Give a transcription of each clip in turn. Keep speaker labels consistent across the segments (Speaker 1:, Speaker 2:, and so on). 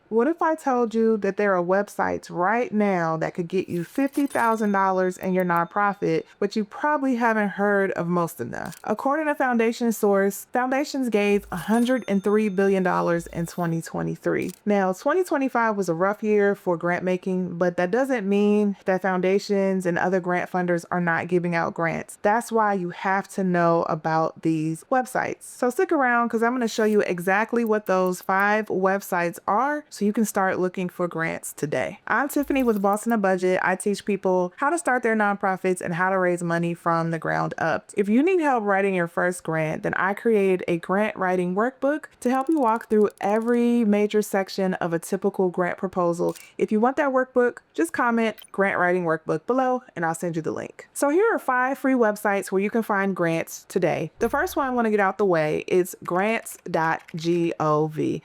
Speaker 1: What if I told you that there are websites right now that could get you $50,000 in your nonprofit, but you probably haven't heard of most of them? According to Foundation Source, foundations gave $103 billion in 2023. Now, 2025 was a rough year for grant making, but that doesn't mean that foundations and other grant funders are not giving out grants. That's why you have to know about these websites. So stick around because I'm going to show you exactly what those 5 websites are so you can start looking for grants today. I'm Tiffany with Boss on a Budget. I teach people how to start their nonprofits and how to raise money from the ground up. If you need help writing your first grant, then I created a grant writing workbook to help you walk through every major section of a typical grant proposal. If you want that workbook, just comment grant writing workbook below and I'll send you the link. So here are 5 free websites where you can find grants today. The first one I want to get out the way is grants.gov.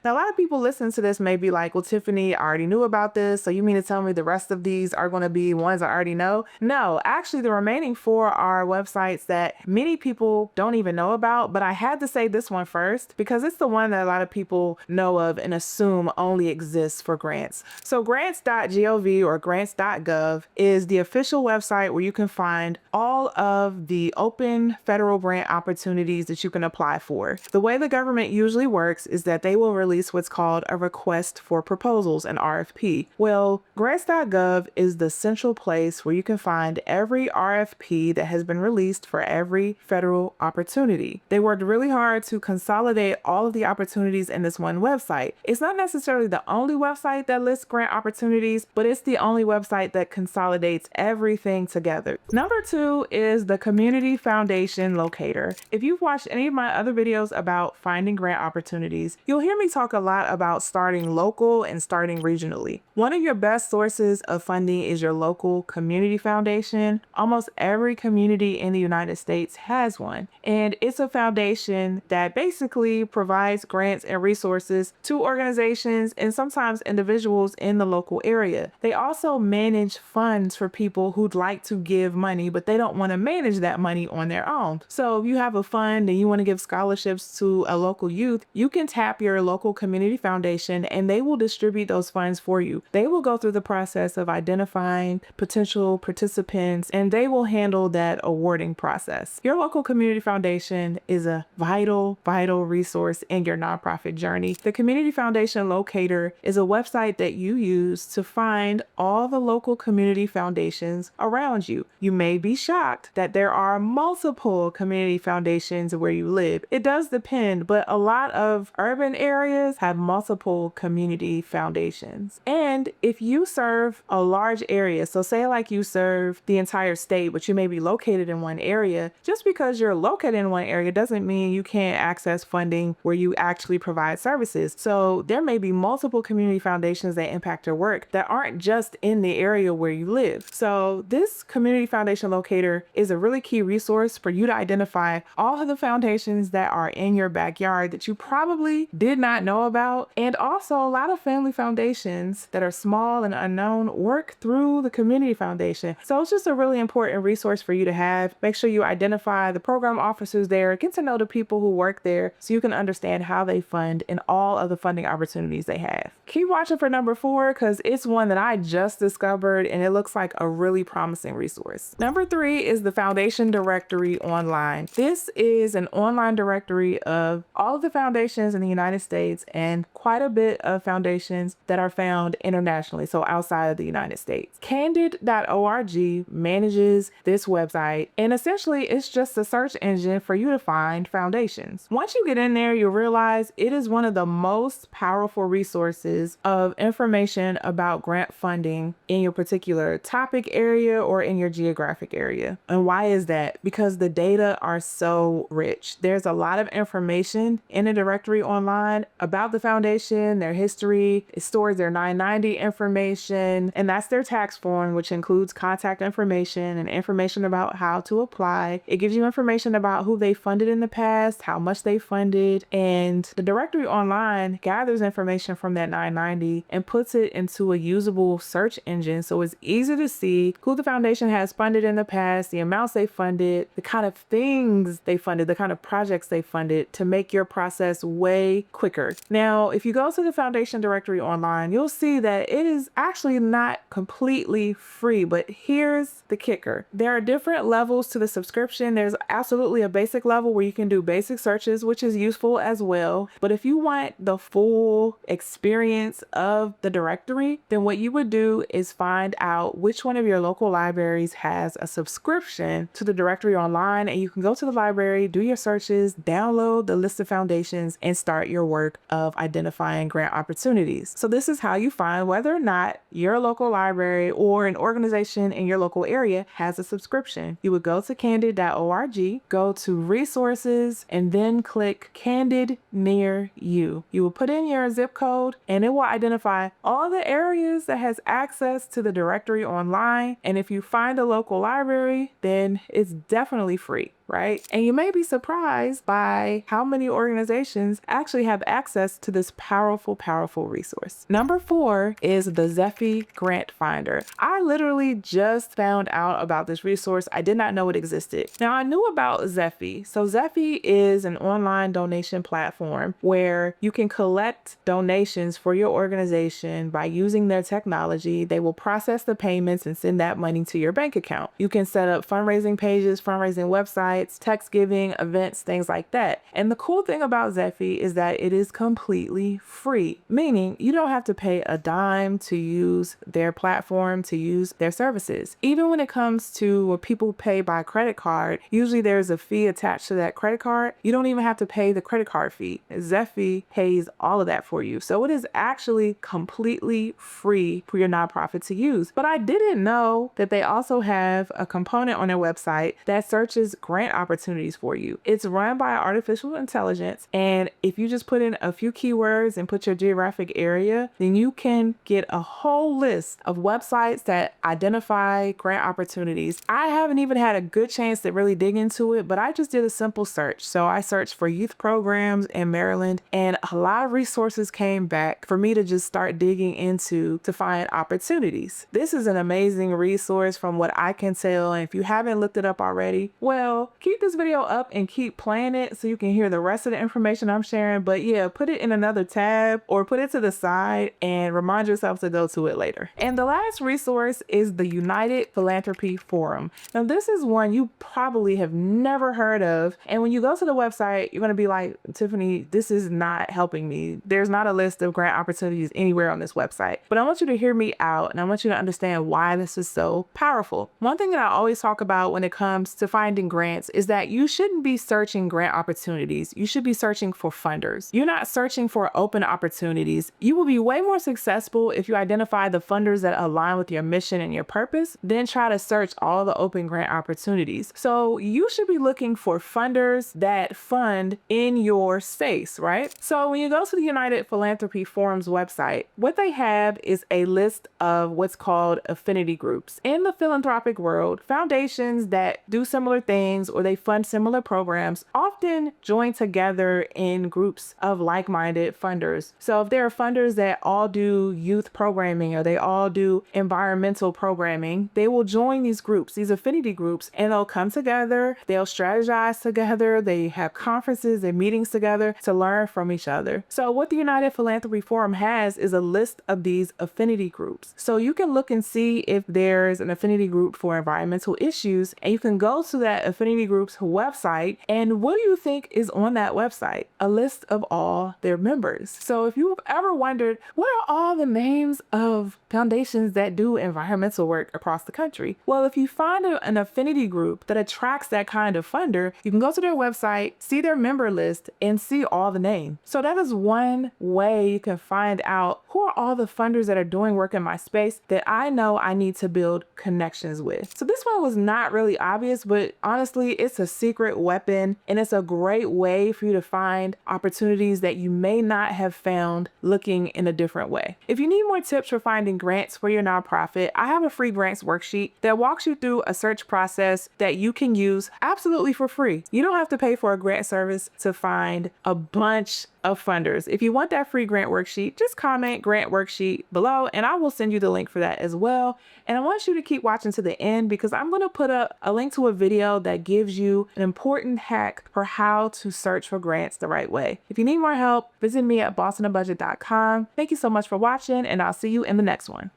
Speaker 1: Now, a lot of people listening to this may be like, well, Tiffany, I already knew about this. So you mean to tell me the rest of these are going to be ones I already know? No, actually the remaining 4 are websites that many people don't even know about, but I had to say this one first because it's the one that a lot of people know of and assume only exists for grants. So grants.gov or grants.gov is the official website where you can find all of the open federal grant opportunities that you can apply for. The way the government usually works is that they will release what's called a request for proposals, an RFP. Well, grants.gov is the central place where you can find every RFP that has been released for every federal opportunity. They worked really hard to consolidate all of the opportunities in this one website. It's not necessarily the only website that lists grant opportunities, but it's the only website that consolidates everything together. Number 2 is the Community Foundation Locator. If you've watched any of my other videos about finding grant opportunities, you'll hear me talk a lot about starting local and starting regionally. One of your best sources of funding is your local community foundation. Almost every community in the United States has one, and it's a foundation that basically provides grants and resources to organizations and sometimes individuals in the local area. They also manage funds for people who'd like to give money, but they don't want to manage that money on their own. So if you have a fund and you want to give scholarships to a local youth, you can tap your local community foundation and they will distribute those funds for you. They will go through the process of identifying potential participants and they will handle that awarding process. Your local community foundation is a vital resource in your nonprofit journey. The Community Foundation Locator is a website that you use to find all the local community foundations around you. You may be shocked that there are multiple community foundations where you live. It does depend, but a lot of urban areas have multiple community foundations. And if you serve a large area, so say like you serve the entire state, but you may be located in one area, just because you're located in one area doesn't mean you can't access funding where you actually provide services. So there may be multiple community foundations that impact your work that aren't just in the area where you live. So this Community Foundation Locator is a really key resource for you to identify all of the foundations that are in your backyard that you probably did not know about. And also a lot of family foundations that are small and unknown work through the Community Foundation. So it's just a really important resource for you to have. Make sure you identify the program officers there, get to know the people who work there so you can understand how they fund and all of the funding opportunities they have. Keep watching for number 4 because it's one that I just discovered and it looks like a really promising resource. Number 3 is the Foundation Directory Online. This is an online directory of all of the foundations in the United States and quite a bit of foundations that are found internationally, so outside of the United States. Candid.org manages this website, and essentially it's just a search engine for you to find foundations. Once you get in there, you'll realize it is one of the most powerful resources of information about grant funding in your particular topic area or in your geographic area. And why is that? Because the data are so rich. There's a lot of information in a directory online about the foundation, their history. It stores their 990 information, and that's their tax form, which includes contact information and information about how to apply. It gives you information about who they funded in the past, how much they funded, and the directory online gathers information from that 990 and puts it into a usable search engine so it's easy to see who the foundation has funded in the past, the amounts they funded, the kind of things they funded, the kind of projects they funded to make your process way quicker. Now, if you go to the Foundation Foundation Directory Online, you'll see that it is actually not completely free, but here's the kicker. There are different levels to the subscription. There's absolutely a basic level where you can do basic searches, which is useful as well. But if you want the full experience of the directory, then what you would do is find out which one of your local libraries has a subscription to the directory online, and you can go to the library, do your searches, download the list of foundations, and start your work of identifying grant opportunities. So this is how you find whether or not your local library or an organization in your local area has a subscription. You would go to candid.org, go to resources, and then click Candid near you. You will put in your zip code and it will identify all the areas that has access to the directory online. And if you find a local library, then it's definitely free, right? And you may be surprised by how many organizations actually have access to this powerful, powerful resource. Number 4 is the Zephy Grant Finder. I literally just found out about this resource. I did not know it existed. Now, I knew about Zephy. So Zephy is an online donation platform where you can collect donations for your organization by using their technology. They will process the payments and send that money to your bank account. You can set up fundraising pages, fundraising websites, text giving, events, things like that. And the cool thing about Zephy is that it is completely free, meaning you don't have to pay a dime to use their platform, to use their services. Even when it comes to where people pay by credit card, usually there's a fee attached to that credit card. You don't even have to pay the credit card fee. Zephy pays all of that for you. So it is actually completely free for your nonprofit to use. But I didn't know that they also have a component on their website that searches grant opportunities for you. It's run by artificial intelligence, and if you just put in a few keywords and put your geographic area, then you can get a whole list of websites that identify grant opportunities. I haven't even had a good chance to really dig into it, but I just did a simple search. So I searched for youth programs in Maryland, and a lot of resources came back for me to just start digging into to find opportunities. This is an amazing resource from what I can tell, and if you haven't looked it up already, well, keep this video up and keep playing it so you can hear the rest of the information I'm sharing. But yeah, put it in another tab or put it to the side and remind yourself to go to it later. And the last resource is the United Philanthropy Forum. Now, this is one you probably have never heard of. And when you go to the website, you're going to be like, Tiffany, this is not helping me. There's not a list of grant opportunities anywhere on this website. But I want you to hear me out, and I want you to understand why this is so powerful. One thing that I always talk about when it comes to finding grants is that you shouldn't be searching grant opportunities. You should be searching for funders. You're not searching for open opportunities. You will be way more successful if you identify the funders that align with your mission and your purpose, then try to search all the open grant opportunities. So you should be looking for funders that fund in your space, right? So when you go to the United Philanthropy Forum's website, what they have is a list of what's called affinity groups. In the philanthropic world, foundations that do similar things or they fund similar programs often join together in groups of like-minded funders. So if there are funders that all do youth programming or they all do environmental programming, they will join these groups, these affinity groups, and they'll come together, they'll strategize together, they have conferences and meetings together to learn from each other. So what the United Philanthropy Forum has is a list of these affinity groups. So you can look and see if there's an affinity group for environmental issues, and you can go to that affinity group's website, and what do you think is on that website? A list of all their members. So if you've ever wondered, what are all the names of foundations that do environmental work across the country? Well, if you find an affinity group that attracts that kind of funder, you can go to their website, see their member list, and see all the names. So that is one way you can find out who are all the funders that are doing work in my space that I know I need to build connections with. So this one was not really obvious, but honestly, it's a secret weapon, and it's a great way for you to find opportunities that you may not have found looking in a different way. If you need more tips for finding grants for your nonprofit, I have a free grants worksheet that walks you through a search process that you can use absolutely for free. You don't have to pay for a grant service to find a bunch of funders. If you want that free grant worksheet, just comment grant worksheet below and I will send you the link for that as well. And I want you to keep watching to the end because I'm going to put a link to a video that gives you an important hack for how to search for grants the right way. If you need more help, visit me at bossonabudget.com. Thank you so much for watching and I'll see you in the next one.